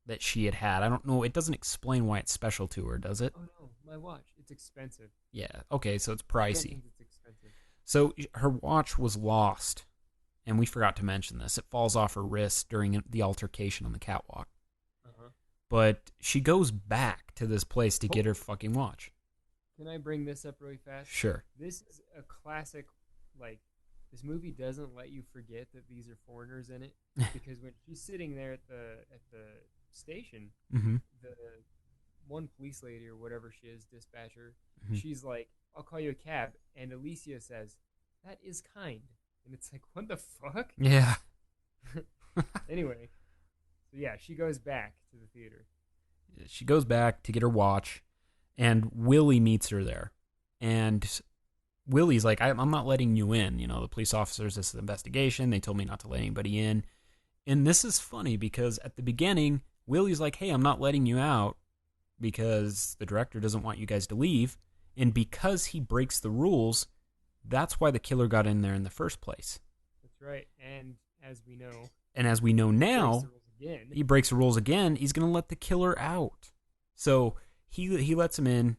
that she had, I don't know, it doesn't explain why it's special to her, does it? Oh no, my watch. It's expensive. Yeah, okay, so it's pricey. It's expensive. So her watch was lost, and we forgot to mention this. It falls off her wrist during the altercation on the catwalk. Uh-huh. But she goes back to this place to get her fucking watch. Can I bring this up really fast? Sure. This is a classic, like, this movie doesn't let you forget that these are foreigners in it, because when she's sitting there at the station, the one police lady or whatever she is, dispatcher, she's like, I'll call you a cab, and Alicia says, that is kind, and it's like, what the fuck? Yeah. Anyway, so yeah, she goes back to the theater. She goes back to get her watch, and Willie meets her there, and Willie's like, I'm not letting you in. You know, the police officers, this is an investigation. They told me not to let anybody in. And this is funny because at the beginning, Willie's like, hey, I'm not letting you out because the director doesn't want you guys to leave. And because he breaks the rules, that's why the killer got in there in the first place. That's right. And as we know now, he breaks the rules again. He's going to let the killer out. So he lets him in,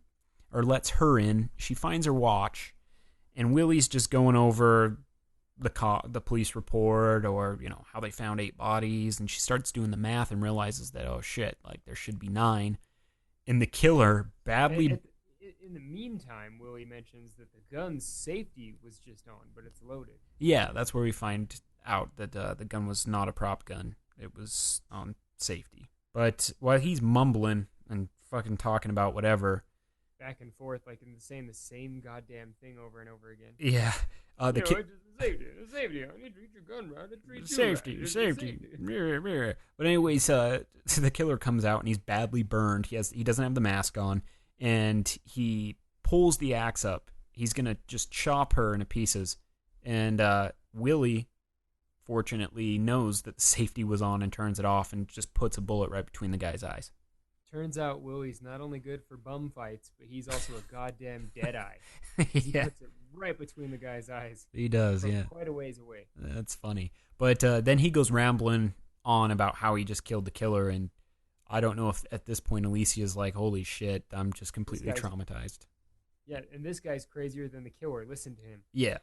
or lets her in. She finds her watch. And Willie's just going over the police report, or, you know, how they found 8 bodies. And she starts doing the math and realizes that, oh, shit, like, there should be 9. And the killer badly... In the meantime, Willie mentions that the gun's safety was just on, but it's loaded. Yeah, that's where we find out that the gun was not a prop gun. It was on safety. But while he's mumbling and fucking talking about whatever... back and forth, like in the same goddamn thing over and over again. Yeah. Safety. I need to reach your gun, right? Safety. But anyways, so the killer comes out and he's badly burned. He doesn't have the mask on, and he pulls the axe up. He's gonna just chop her into pieces. And Willie, fortunately, knows that the safety was on and turns it off and just puts a bullet right between the guy's eyes. Turns out Willie's not only good for bum fights, but he's also a goddamn deadeye. Yeah. He puts it right between the guy's eyes. He does, yeah. Quite a ways away. That's funny. But then he goes rambling on about how he just killed the killer, and I don't know if at this point Alicia's like, holy shit, I'm just completely traumatized. Yeah, and this guy's crazier than the killer. Listen to him. Yeah,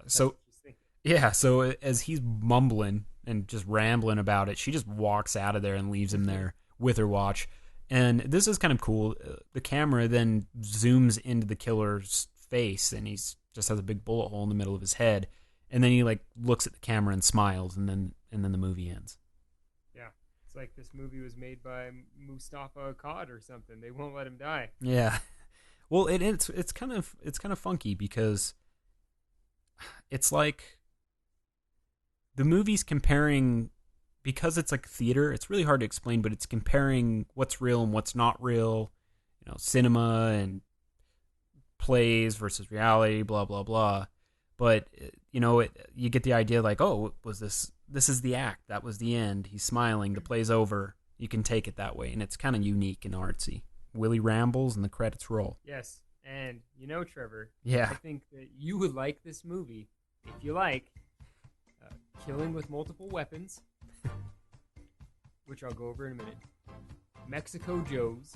so as he's mumbling and just rambling about it, she just walks out of there and leaves him there with her watch. And this is kind of cool. The camera then zooms into the killer's face, and he's just has a big bullet hole in the middle of his head. And then he like looks at the camera and smiles, and then the movie ends. Yeah, it's like this movie was made by Mustafa Akkad or something. They won't let him die. Yeah, well, it's kind of funky because it's like the movie's comparing. Because it's like theater, it's really hard to explain, but it's comparing what's real and what's not real, you know, cinema and plays versus reality, blah blah blah. But you get the idea, like, oh, was this is the act, that was the end, he's smiling, the play's over. You can take it that way, and it's kind of unique and artsy. Willie rambles and the credits roll. Yes, and Trevor, Yeah. I think that you would like this movie if you like killing with multiple weapons, which I'll go over in a minute, Mexico Joes,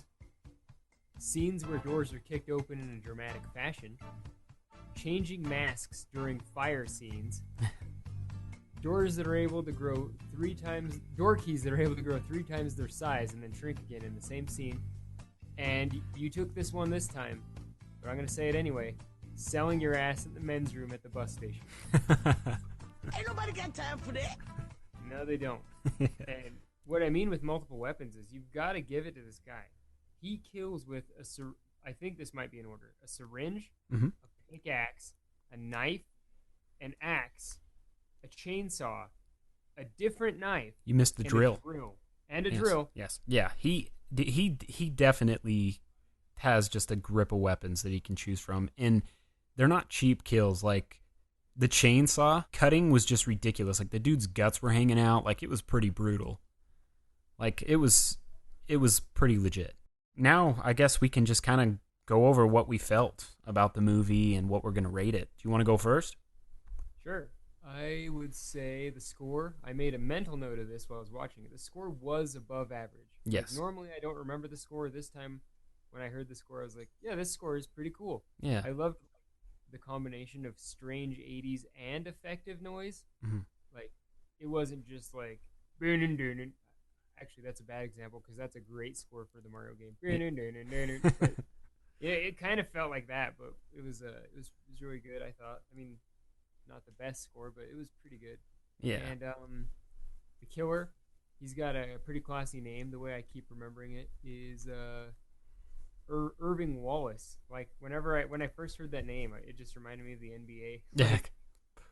scenes where doors are kicked open in a dramatic fashion, changing masks during fire scenes, door keys that are able to grow 3 times their size and then shrink again in the same scene. And you took this one this time, but I'm going to say it anyway. Selling your ass in the men's room at the bus station. Ain't nobody got time for that. No, they don't. And what I mean with multiple weapons is you've got to give it to this guy. He kills with I think this might be in order. A syringe, Mm-hmm. a pickaxe, a knife, an axe, a chainsaw, a different knife. You missed the drill. And a Yes. drill. Yes. Yeah. He definitely has just a grip of weapons that he can choose from, and they're not cheap kills. Like the chainsaw cutting was just ridiculous. Like the dude's guts were hanging out. Like it was pretty brutal. Like it was pretty legit. Now I guess we can just kind of go over what we felt about the movie and what we're gonna rate it. Do you want to go first? Sure. I would say the score, I made a mental note of this while I was watching it. The score was above average. Yes. Like, normally I don't remember the score. This time when I heard the score, I was like, yeah, this score is pretty cool. Yeah. I loved the combination of strange 80s and effective noise. Mhm. Like, it wasn't just like, actually, that's a bad example because that's a great score for the Mario game. But, yeah, it kind of felt like that, but it was really good, I thought. I mean, not the best score, but it was pretty good. Yeah. And the killer, he's got a pretty classy name. The way I keep remembering it is Irving Wallace. Like when I first heard that name, it just reminded me of the NBA. Yeah. Like,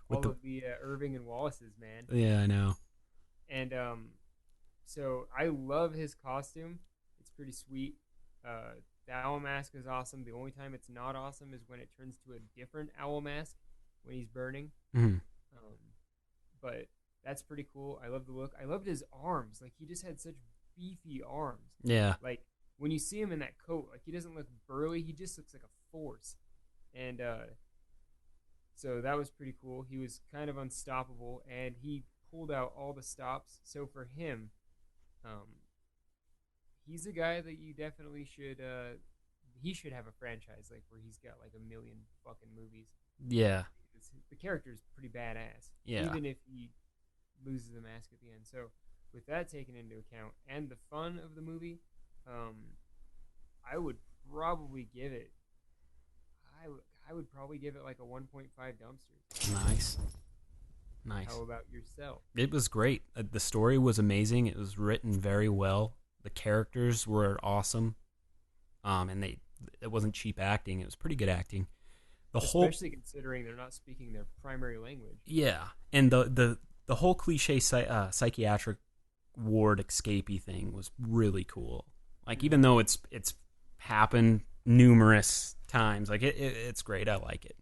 With all of the Irving and Wallaces, man. Yeah, I know. And so I love his costume. It's pretty sweet. The owl mask is awesome. The only time it's not awesome is when it turns to a different owl mask when he's burning. Mm-hmm. But that's pretty cool. I love the look. I loved his arms. Like he just had such beefy arms. Yeah. Like when you see him in that coat, like he doesn't look burly. He just looks like a force. And so that was pretty cool. He was kind of unstoppable, and he pulled out all the stops. So for him, he's a guy that you definitely should. He should have a franchise like where he's got like 1 million fucking movies. Yeah. The character's pretty badass. Yeah. Even if he loses the mask at the end. So with that taken into account and the fun of the movie, I would probably give it. I would probably give it like a 1.5 dumpster. Nice. How about yourself? It was great. The story was amazing. It was written very well. The characters were awesome. And it wasn't cheap acting. It was pretty good acting. Especially considering they're not speaking their primary language. Yeah, and the whole cliche psychiatric ward escapee thing was really cool. Like even though it's happened numerous times, like it's great. I like it.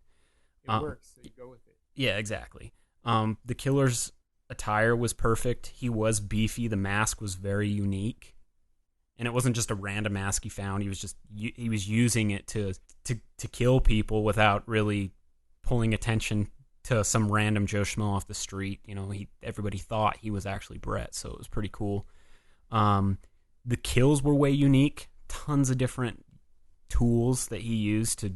It works, so you go with it. Yeah, exactly. The killer's attire was perfect. He was beefy. The mask was very unique. And it wasn't just a random mask he found. He was using it to kill people without really pulling attention to some random Joe Schmo off the street. You know, everybody thought he was actually Brett, so it was pretty cool. The kills were way unique. Tons of different tools that he used to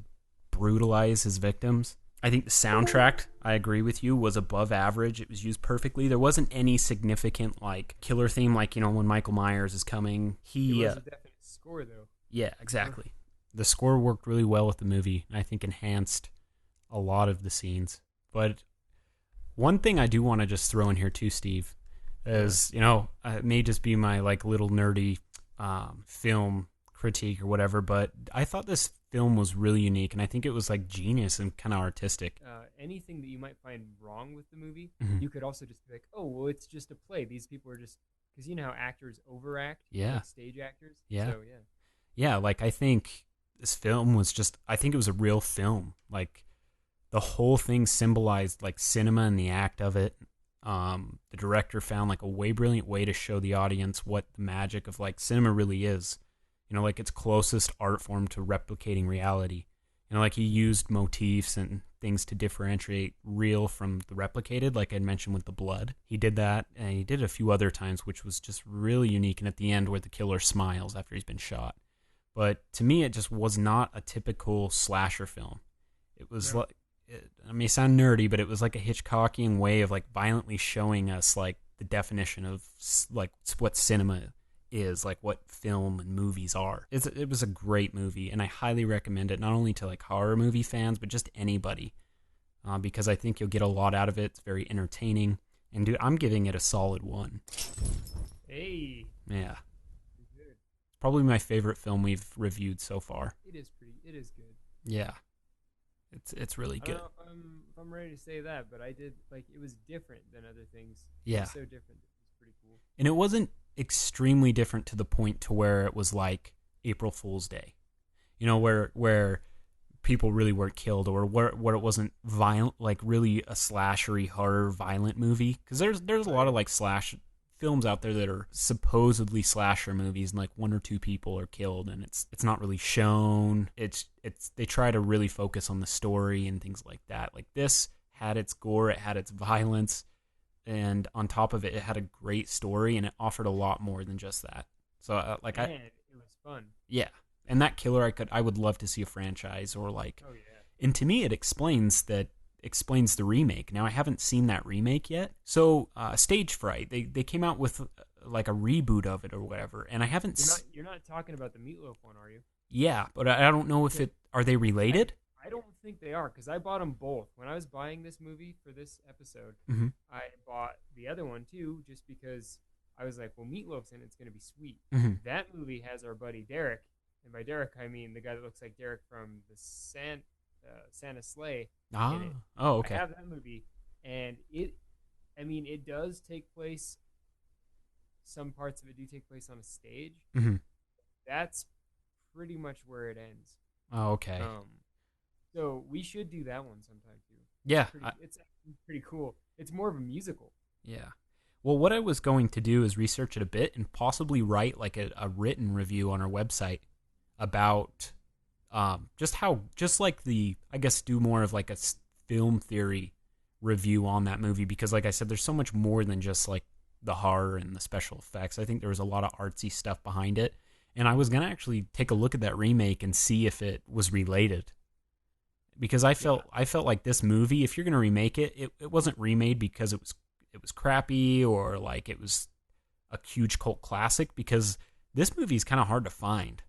brutalize his victims. I think the soundtrack, I agree with you, was above average. It was used perfectly. There wasn't any significant like killer theme, like when Michael Myers is coming. It was a definite score, though. Yeah, exactly. The score worked really well with the movie. I think enhanced a lot of the scenes. But one thing I do want to just throw in here too, Steve, is it may just be my like little nerdy film critique or whatever, but I thought this film was really unique, and I think it was like genius and kind of artistic. Anything that you might find wrong with the movie, Mm-hmm. you could also just be like, oh, well, it's just a play. These people are just, because you know how actors overact, Yeah. like stage actors. Yeah. So, yeah. Yeah, like I think this film was just, I think it was a real film. Like, the whole thing symbolized like cinema and the act of it. The director found like a brilliant way to show the audience what the magic of like cinema really is. You know, like its closest art form to replicating reality. You know, like he used motifs and things to differentiate real from the replicated, like I mentioned with the blood. He did that, and he did it a few other times, which was just really unique. And at the end, where the killer smiles after he's been shot. But to me, it just was not a typical slasher film. It was like, it may sound nerdy, but it was like a Hitchcockian way of like violently showing us like the definition of like what cinema is, like what film and movies are. It was a great movie, and I highly recommend it, not only to like horror movie fans, but just anybody, because I think you'll get a lot out of it. It's very entertaining, and dude, I'm giving it a solid 1. Hey. Yeah. It's probably my favorite film we've reviewed so far. It is good. Yeah. It's really good. I don't know if I'm ready to say that, but I did, like, it was different than other things. Yeah. It was so different. It was pretty cool. And it wasn't extremely different to the point to where it was like April Fool's Day, you know, where people really weren't killed, or where it wasn't violent, like really a slashery horror violent movie. Because there's a lot of like slash films out there that are supposedly slasher movies, and like 1 or 2 people are killed, and it's not really shown. It's they try to really focus on the story and things like that. Like, this had its gore, it had its violence, and on top of it, it had a great story, and it offered a lot more than just that. So it was fun. Yeah, and that killer, I would love to see a franchise, or like, oh yeah. And to me, it explains the remake. Now, I haven't seen that remake yet. So Stage Fright, they came out with like a reboot of it or whatever, and I haven't. You're not talking about the Meatloaf one, are you? Yeah, but I don't know if are they related? I don't think they are, because I bought them both. When I was buying this movie for this episode, Mm-hmm. I bought the other one too, just because I was like, well, Meatloaf's in it, it's going to be sweet. Mm-hmm. That movie has our buddy Derek, and by Derek, I mean the guy that looks like Derek from the Santa Sleigh. In it. Oh, okay. I have that movie, and it does take place, some parts of it do take place on a stage. Mm-hmm. That's pretty much where it ends. Oh, okay. So we should do that one sometime too. Yeah. It's pretty cool. It's more of a musical. Yeah. Well, what I was going to do is research it a bit and possibly write like a written review on our website about do more of like a film theory review on that movie, because like I said, there's so much more than just like the horror and the special effects. I think there was a lot of artsy stuff behind it, and I was going to actually take a look at that remake and see if it was related, because I felt like this movie, if you're going to remake it, it wasn't remade because it was crappy or like it was a huge cult classic, because this movie is kind of hard to find.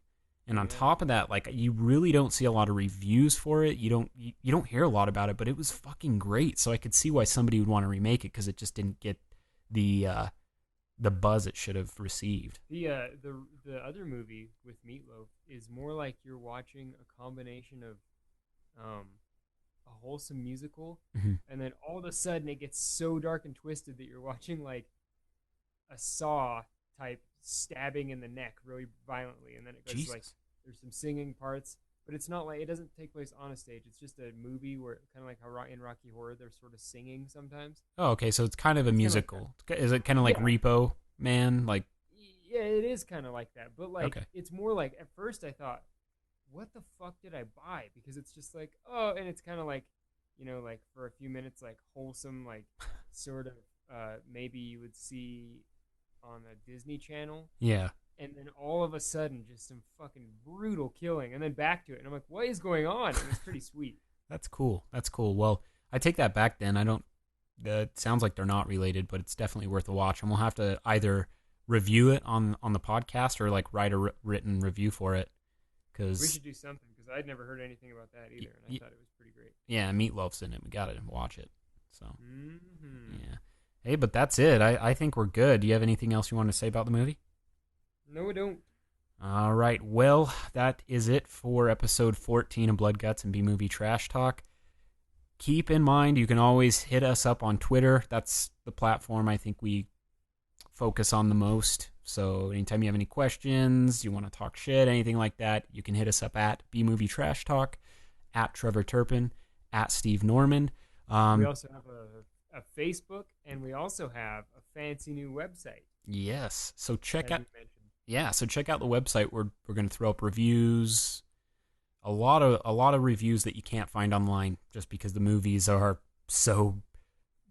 And on top of that, like, you really don't see a lot of reviews for it. You don't hear a lot about it, but it was fucking great. So I could see why somebody would want to remake it, because it just didn't get the buzz it should have received. The other movie with Meatloaf is more like you're watching a combination of a wholesome musical, mm-hmm. and then all of a sudden it gets so dark and twisted that you're watching like a Saw type stabbing in the neck really violently, and then it goes Jesus. like there's some singing parts, but it's not like, it doesn't take place on a stage. It's just a movie where, kind of like how in Rocky Horror they're sort of singing sometimes. Oh, okay, so it's kind of a musical. Is it kind of like Repo Man? Like, yeah, it is kind of like that, but like it's more like, at first I thought, what the fuck did I buy? Because it's just like, oh, and it's kind of like, you know, like for a few minutes, like wholesome, like sort of maybe you would see on a Disney Channel. Yeah. And then all of a sudden, just some fucking brutal killing, and then back to it. And I'm like, what is going on? And it's pretty sweet. That's cool. Well, I take that back then. It sounds like they're not related, but it's definitely worth a watch. And we'll have to either review it on the podcast or like write a written review for it. We should do something, because I'd never heard anything about that either, and I thought it was pretty great. Yeah, Meatloaf's in it. We got to watch it. So, Mm-hmm. Yeah. Hey, but that's it. I think we're good. Do you have anything else you want to say about the movie? No, I don't. All right. Well, that is it for episode 14 of Blood, Guts, and B-Movie Trash Talk. Keep in mind, you can always hit us up on Twitter. That's the platform I think we focus on the most. So anytime you have any questions, you want to talk shit, anything like that, you can hit us up at B-Movie Trash Talk, at Trevor Turpin, at Steve Norman. We also have a Facebook, and we also have a fancy new website. Yes. So check as out. you mentioned. Yeah. So check out the website. We're going to throw up reviews. A lot of reviews that you can't find online, just because the movies are so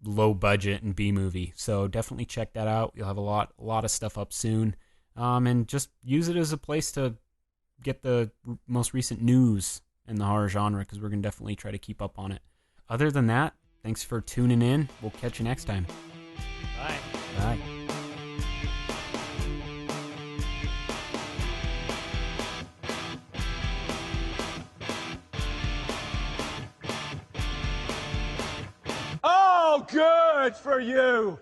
low budget and B movie. So definitely check that out. You'll have a lot of stuff up soon. And just use it as a place to get the most recent news in the horror genre, because we're going to definitely try to keep up on it. Other than that, thanks for tuning in. We'll catch you next time. Bye. Bye. Oh, good for you!